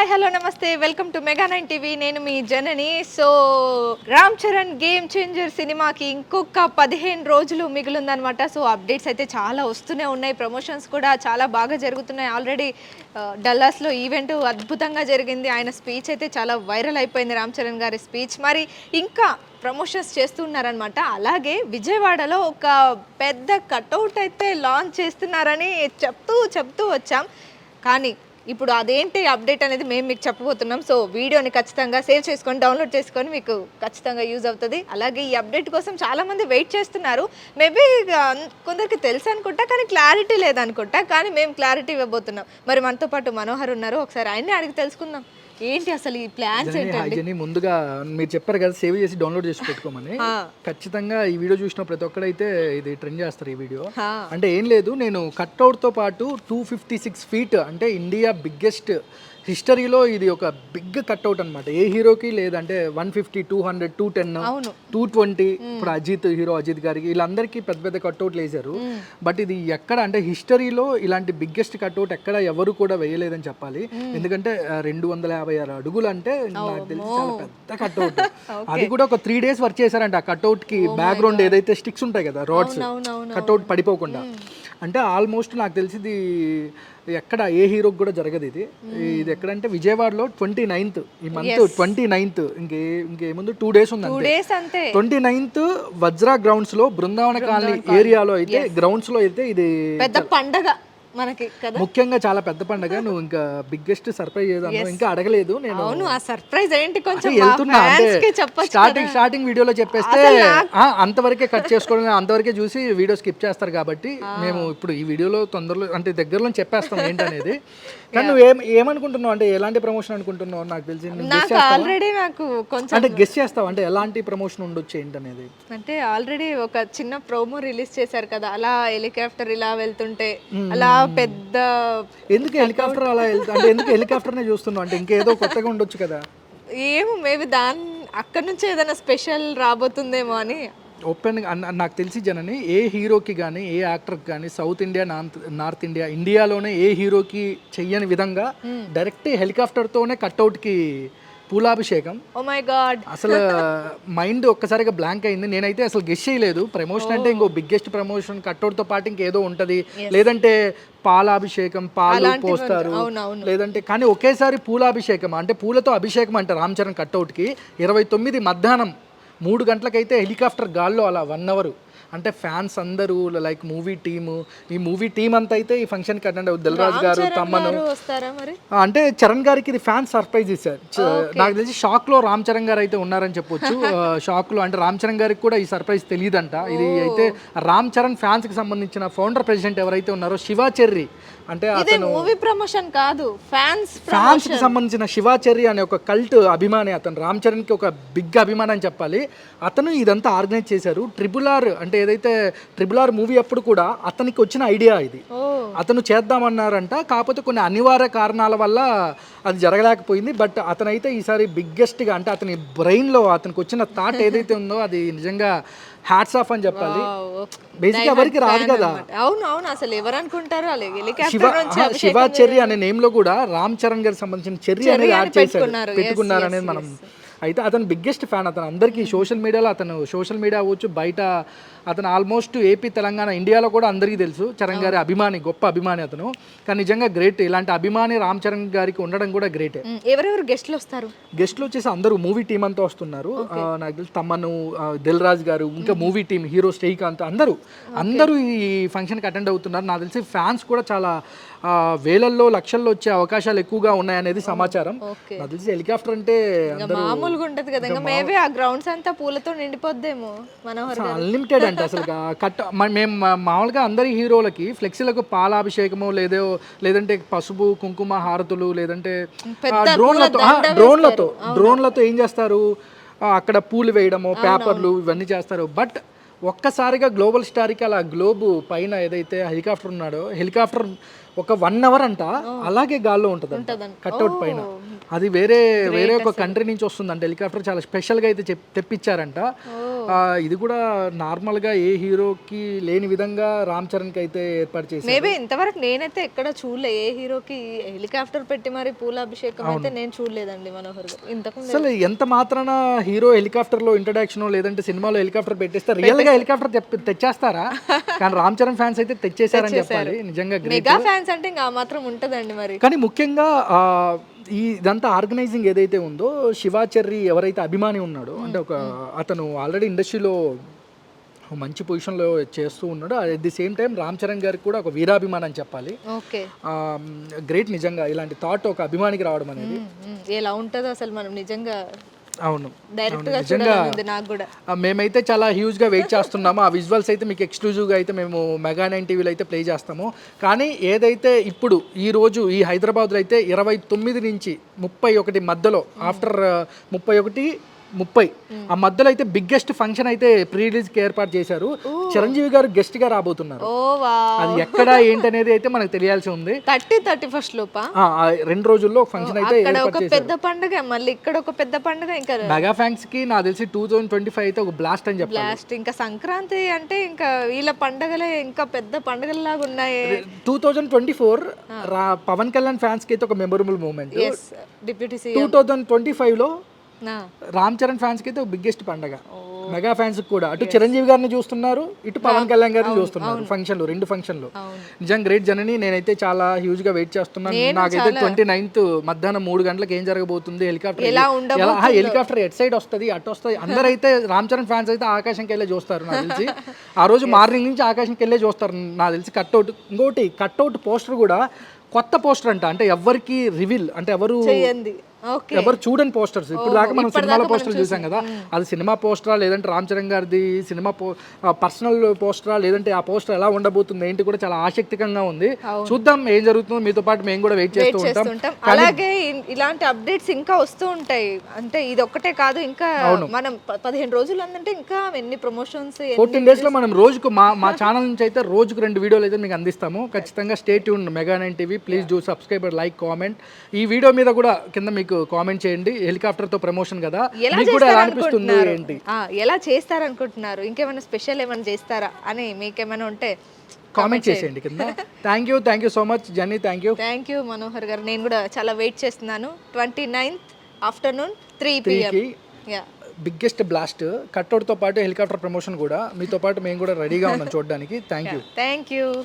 Hi hello నమస్తే welcome to mega 9 TV. నేను మీ Janani. So Ram Charan game changer సినిమాకి ఇంకొక 15 రోజులు మిగిలిందనమాట. సో అప్డేట్స్ అయితే చాలా వస్తూనే ఉన్నాయి, ప్రమోషన్స్ కూడా చాలా బాగా జరుగుతున్నాయి. ఆల్రెడీ డల్లాస్లో ఈవెంట్ అద్భుతంగా జరిగింది. ఆయన స్పీచ్ అయితే చాలా వైరల్ అయిపోయింది, రామ్ చరణ్ గారి స్పీచ్. మరి ఇంకా ప్రమోషన్స్ చేస్తున్నారనమాట. అలాగే విజయవాడలో ఒక పెద్ద కట్అవుట్ అయితే లాంచ్ చేస్తున్నారని చెప్తూ వచ్చాం. కానీ ఇప్పుడు అదేంటి అప్డేట్ అనేది మేము మీకు చెప్పబోతున్నాం. సో వీడియోని ఖచ్చితంగా సేవ్ చేసుకొని డౌన్లోడ్ చేసుకొని మీకు ఖచ్చితంగా యూజ్ అవుతుంది. అలాగే ఈ అప్డేట్ కోసం చాలామంది వెయిట్ చేస్తున్నారు. మేబీ కొందరికి తెలుసు అనుకుంటా, కానీ క్లారిటీ లేదనుకుంటా. కానీ మేము క్లారిటీ ఇవ్వబోతున్నాం. మరి మనతో పాటు మనోహర్ ఉన్నారు, ఒకసారి ఆయన్ని అడిగి తెలుసుకుందాం ఏంటి అసలు ఈ ప్లాన్స్ ఏంటి. ముందుగా మీరు చెప్పారు కదా సేవ్ చేసి డౌన్లోడ్ చేసి పెట్టుకోమని. ఖచ్చితంగా ఈ వీడియో చూసిన ప్రతి ఒక్కరైతే ఇది ట్రెండ్ చేస్తారు ఈ వీడియో. అంటే ఏం లేదు, నేను కట్అవుట్ తో పాటు 256 ఫీట్ అంటే ఇండియా బిగ్గెస్ట్ హిస్టరీలో ఇది ఒక బిగ్ కట్అవుట్ అనమాట. ఏ హీరోకి లేదంటే 150, 200, 210, 220. ఇప్పుడు అజిత్ గారికి వీళ్ళందరికీ పెద్ద పెద్ద కట్అవుట్లు వేశారు. బట్ ఇది ఎక్కడ అంటే హిస్టరీలో ఇలాంటి బిగ్గెస్ట్ కట్అవుట్ ఎక్కడ ఎవరు కూడా వేయలేదని చెప్పాలి. ఎందుకంటే 256 అడుగులు అంటే నాకు తెలిసి చాలా పెద్ద కట్అవుట్. అది కూడా ఒక 3 days వర్క్ చేశారంటే ఆ కట్అవుట్ కి బ్యాక్గ్రౌండ్ ఏదైతే స్టిక్స్ ఉంటాయి కదా, రాడ్స్, కట్అవుట్ పడిపోకుండా. అంటే ఆల్మోస్ట్ నాకు తెలిసింది ఎక్కడ ఏ హీరోకి కూడా జరగదు ఇది. ఇది ఎక్కడంటే విజయవాడలో 29th ఈ మంత్ 29th ఇంకేముందు 2 days ఉంది. 29th వజ్రా గ్రౌండ్స్ లో బృందావన కాలనీ ఏరియాలో అయితే గ్రౌండ్స్ లో అయితే ఇది పెద్ద పండగ మనకి కదా. ముఖ్యంగా చాలా పెద్ద పండుగ. నువ్వు ఇంకా బిగ్గెస్ట్ సర్ప్రైజ్ ఏదన్నా ఇంకా అడగలేదు నేను. అవును, ఆ సర్ప్రైజ్ ఏంటి కొంచెం వెళ్తున్నా అంటే స్టార్టింగ్ వీడియోలో చెప్పేస్తే అంతవరకే కట్ చేసుకోవడం, అంతవరకే చూసి వీడియో స్కిప్ చేస్తారు. కాబట్టి మేము ఇప్పుడు ఈ వీడియోలో తొందరలో అంటే దగ్గరలో చెప్పేస్తాం ఏంటనేది. కానీ నువ్వు ఏమనుకుంటున్నావు, అంటే ఎలాంటి ప్రమోషన్ అనుకుంటున్నావు? నాకు తెలిసి ఆల్రెడీ నాకు కొంచెం అంటే గెస్ చేస్తావు అంటే ఎలాంటి ప్రమోషన్ ఉండొచ్చు ఏంటనేది. అంటే ఆల్రెడీ ఒక చిన్న ప్రోమో రిలీజ్ చేశారు కదా, అలా హెలికాప్టర్ ఇలా వెళ్తుంటే అలా పెద్ద. ఎందుకు హెలికాప్టర్ అలా వెళ్తా అంటే ఎందుకు హెలికాప్టర్ నే చూస్తున్నావు? అంటే ఇంకేదో కొత్తగా ఉండొచ్చు కదా. ఏమో మేబీ అక్కడ నుంచి ఏదైనా స్పెషల్ రాబోతుందేమో అని. ఓపెన్ నాకు తెలిసి జనని ఏ హీరోకి కానీ ఏ యాక్టర్కి కానీ సౌత్ ఇండియా నార్త్ ఇండియా ఇండియాలోనే ఏ హీరోకి చెయ్యని విధంగా డైరెక్ట్ హెలికాప్టర్తోనే కట్అవుట్కి పూలాభిషేకం. ఓ మై గాడ్, అసలు మైండ్ ఒక్కసారిగా బ్లాంక్ అయింది. నేనైతే అసలు గెస్ చేయలేదు. ప్రమోషన్ అంటే ఇంకో బిగ్గెస్ట్ ప్రమోషన్ కట్అవుట్తో పాటు ఇంకేదో ఉంటుంది, లేదంటే పాలాభిషేకం, పాలు పోస్తారు, లేదంటే కానీ ఒకేసారి పూలాభిషేకం అంటే పూలతో అభిషేకం అంటే రామ్ చరణ్ కట్అవుట్కి 29 మధ్యాహ్నం 3 గంటలకైతే హెలికాప్టర్ గాల్లో అలా 1 hour అంటే ఫ్యాన్స్ అందరూ లైక్ ఈ మూవీ టీమ్ అంతా అయితే ఈ ఫంక్షన్ కి అటెండ్ అవుతుంది. దిల్రాజ్ గారు, తమ్మను. అంటే చరణ్ గారికి ఇది ఫ్యాన్స్ సర్ప్రైజ్ ఇచ్చారు. నాకు తెలిసి షాక్ లో రామ్ చరణ్ గారు అయితే ఉన్నారని చెప్పొచ్చు. షాక్ లో అంటే రామ్ చరణ్ గారికి కూడా ఈ సర్ప్రైజ్ తెలియదంట. ఇది అయితే రామ్ చరణ్ ఫ్యాన్స్ కి సంబంధించిన ఫౌండర్ ప్రెసిడెంట్ ఎవరైతే ఉన్నారో శివాచెర్రి, అంటే అతను మూవీ ప్రమోషన్ కాదు, ఫ్యాన్స్ కి సంబంధించిన శివాచెర్రి అనే ఒక కల్ట్ అభిమాని. అతను రామ్ చరణ్ కి ఒక బిగ్ అభిమాని అని చెప్పాలి. అతను ఇదంతా ఆర్గనైజ్ చేశారు. RRR అంటే ఏదైతే RRR మూవీ అప్పుడు కూడా అతనికి వచ్చిన ఐడియా ఇది. అతను చేద్దామన్నారంట, కాకపోతే కొన్ని అనివార్య కారణాల వల్ల అది జరగలేకపోయింది. బట్ అతనైతే ఈసారి బిగ్గెస్ట్గా అంటే అతని బ్రెయిన్లో అతనికి వచ్చిన థాట్ ఏదైతే ఉందో అది నిజంగా హ్యాట్స్ ఆఫ్ అని చెప్పాలి. బేసిక్ ఎవరికి రాదు కదా. అవును అవును, అసలు ఎవరు అనుకుంటారు శివాచెర్రి అనే నేమ్ లో కూడా రామ్ చరణ్ గారికి సంబంధించిన చెర్రీ అనేది యాడ్ చేశారు, పెట్టుకున్నారు అనేది మనం. అయితే అతను బిగ్గెస్ట్ ఫ్యాన్. అతను అందరికీ సోషల్ మీడియా అవ్వచ్చు, బయట అతను ఆల్మోస్ట్ ఏపీ, తెలంగాణ, ఇండియాలో కూడా అందరికీ తెలుసు. చరణ్ గారి అభిమాని, గొప్ప అభిమాని అతను. కానీ నిజంగా గ్రేట్. ఇలాంటి అభిమాని రామ్ చరణ్ గారికి ఉండడం కూడా గ్రేటే. ఎవరెవరు గెస్ట్లు వస్తారు? గెస్ట్లు వచ్చేసి అందరూ మూవీ టీం అంతా వస్తున్నారు. నాకు తెలిసి తమ్మను, దిల్రాజ్ గారు, ఇంకా మూవీ టీం, హీరో శ్రీకాంత్ అందరూ ఈ ఫంక్షన్కి అటెండ్ అవుతున్నారు. నాకు తెలిసి ఫ్యాన్స్ కూడా చాలా వేలల్లో లక్షల్లో వచ్చే అవకాశాలు ఎక్కువగా ఉన్నాయనేది సమాచారం. నాకు తెలిసి హెలికాప్టర్ అంటే మామూలుగా ఉంటది కదా, మేబీ ఆ గ్రౌండ్స్ అంతా పూలతో నిండిపోద్దేమో. అన్లిమిటెడ్ అంటే అసలు మేము మామూలుగా అందరి హీరోలకి ఫ్లెక్సీలకు పాలాభిషేకము లేదంటే పసుపు కుంకుమ హారతులు, లేదంటే డ్రోన్లతో ఏం చేస్తారు, అక్కడ పూలు వేయడము, పేపర్లు ఇవన్నీ చేస్తారు. బట్ ఒక్కసారిగా గ్లోబల్ స్టార్కి అలా గ్లోబ్ పైన ఏదైతే హెలికాప్టర్ ఉన్నాడో, హెలికాప్టర్ ఒక 1 అవర్ అంట అలాగే గాల్లో ఉంటుంది కట్అవుట్ పైన. అది వేరే ఒక కంట్రీ నుంచి వస్తుందంట హెలికాప్టర్, చాలా స్పెషల్గా అయితే తెప్పించారంట. ఇది కూడా నార్మల్గా ఏ హీరోకి లేని విధంగా రామ్ చరణ్కి అయితే ఏర్పాటు చేశారు. మేబీ ఇంతవరకు నేనైతే ఎక్కడ చూడలే ఏ హీరోకి హెలికాప్టర్ పెట్టి మరి పూలాభిషేకం అయితే నేను చూడలేదండి మనోహర్ గారు ఇంతకు. అసలు ఎంత మాత్రాన హీరో హెలికాప్టర్లో ఇంట్రడక్షన్ లేదంటే సినిమాలో హెలికాప్టర్ పెట్టేస్తే రియల్గా హెలికాప్టర్ తెచ్చేస్తారా? కానీ రామ్ చరణ్ ఫ్యాన్స్ అయితే తెచ్చేసారని చెప్పాలి. నిజంగా మెగా ఫ్యాన్స్ అంటే ఇంకా మాత్రం ఉంటదండి మరి. కానీ ముఖ్యంగా ఇదంతా ఆర్గనైజింగ్ ఏదైతే ఉందో శివాచర్రి ఎవరైతే అభిమాని ఉన్నాడో, అంటే అతను ఆల్రెడీ ఇండస్ట్రీలో మంచి పొజిషన్లో చేస్తూ ఉన్నాడు. At the same time Ram Charan గారికి కూడా ఒక వీరాభిమాని అని చెప్పాలి. గ్రేట్ నిజంగా ఇలాంటి థాట్ ఒక అభిమానికి రావడం అనేది. ఎలా ఉంటుందో అసలు మనం నిజంగా. అవును, నిజంగా మేమైతే చాలా హ్యూజ్గా వెయిట్ చేస్తున్నాము. ఆ విజువల్స్ అయితే మీకు ఎక్స్క్లూజివ్గా అయితే మేము మెగా 9 టీవీలో అయితే ప్లే చేస్తాము. కానీ ఏదైతే ఇప్పుడు ఈరోజు ఈ హైదరాబాద్లో అయితే 29 నుంచి 31 మధ్యలో, ఆఫ్టర్ 31-30 ఆ మధ్యలో అయితే బిగ్గెస్ట్ ఫంక్షన్ అయితే ప్రీ రిలీజ్ కి ఏర్పాటు చేశారు. చిరంజీవి గారు గెస్ట్ గా రాబోతున్నారు. అది ఎక్కడ ఏంటనేది అయితే మనకు తెలియాల్సి ఉంది. 31 లోపా 2 రోజుల్లో ఫంక్షన్ అయితే ఒక పెద్ద పండుగ, మళ్ళీ ఇక్కడ ఒక పెద్ద పండుగ. ఇంకా మెగా ఫ్యాన్స్ కి నాకు తెలిసి 2025 అయితే ఒక బ్లాస్ట్ అని చెప్పాలి. బ్లాస్ట్. ఇంకా సంక్రాంతి అంటే ఇంకా వీళ్ళ పండుగలే ఇంకా పెద్ద పండుగలాగా ఉన్నాయి. 2024 పవన్ కళ్యాణ్ ఫ్యాన్స్ కి అయితే ఒక మెమొరబుల్ మూమెంట్. డిప్యూటీ సీఎం 2025 లో రామ్ చరణ్ ఫ్యాన్స్ కి అయితే బిగ్గెస్ట్ పండగ. మెగా ఫ్యాన్స్ కూడా అటు చిరంజీవి గారిని చూస్తున్నారు, ఇటు పవన్ కళ్యాణ్ గారిని చూస్తున్నారు. ఫంక్షన్లు, 2 ఫంక్షన్లు. నిజంగా గ్రేట్ జర్నీ. నేనైతే చాలా హ్యూజ్ గా వెయిట్ చేస్తున్నాను. నాకైతే 29th మధ్యాహ్నం 3 గంటలకు ఏం జరగబోతుంది, హెలికాప్టర్ ఎట్ సైడ్ వస్తుంది, అటు వస్తుంది. అందరైతే రామ్ చరణ్ ఫ్యాన్స్ అయితే ఆకాశంకి వెళ్ళే చూస్తారు నాకు తెలిసి. ఆ రోజు మార్నింగ్ నుంచి ఆకాశంకి వెళ్ళే చూస్తారు నాకు తెలిసి. కట్అవుట్, ఇంకోటి కట్అవుట్ పోస్టర్ కూడా కొత్త పోస్టర్ అంట. అంటే ఎవరికి రివీల్, అంటే ఎవరు చూడని పోస్టర్స్. ఇప్పుడు దాకా మనం సినిమాలో పోస్టర్ చూసాం కదా, అది సినిమా పోస్టరా లేదంటే రామ్ చరణ్ గారిది సినిమా పర్సనల్ పోస్టరా, లేదంటే ఆ పోస్టర్ ఎలా ఉండబోతుంది ఏంటి కూడా చాలా ఆసక్తికంగా ఉంది. చూద్దాం ఏం జరుగుతుందో. మీతో పాటు మేము కూడా వెయిట్ చేస్తూ ఉంటాం. అలాగే ఇలాంటి అప్డేట్స్ ఇంకా వస్తూ ఉంటాయి. అంటే ఇది ఒక్కటే కాదు, ఇంకా మనం 15 రోజులు అంటే ఇంకా ఎన్ని ప్రమోషన్స్, 14 days లో మనం రోజుకు మా ఛానల్ నుంచి అయితే రోజుకు 2 వీడియోలు అయితే మీకు అందిస్తాము. ఖచ్చితంగా stay tune mega 9 TV. Please do subscribe, like, comment. ఈ వీడియో మీద కూడా కింద మీకు కామెంట్ చేయండి. హెలికాప్టర్ తో ప్రమోషన్ కదా, మీకు కూడా ఎలా అనిపిస్తుంది ఏంటి, ఎలా చేస్తారనుకుంటున్నారు, ఇంకేమైనా స్పెషల్ ఏమైనా చేస్తారా అని మీకేమైనా ఉంటే కామెంట్ చేసేయండి కింద. Thank you so much journey. Thank you Manohar గారు. నేను కూడా చాలా వెయిట్ చేస్తున్నాను. 29th afternoon 3 PM biggest blast. Cutout తో పాటు హెలికాప్టర్ ప్రమోషన్ కూడా మీతో పాటు మేము కూడా రెడీగా ఉన్నాం చూడడానికి. Thank you.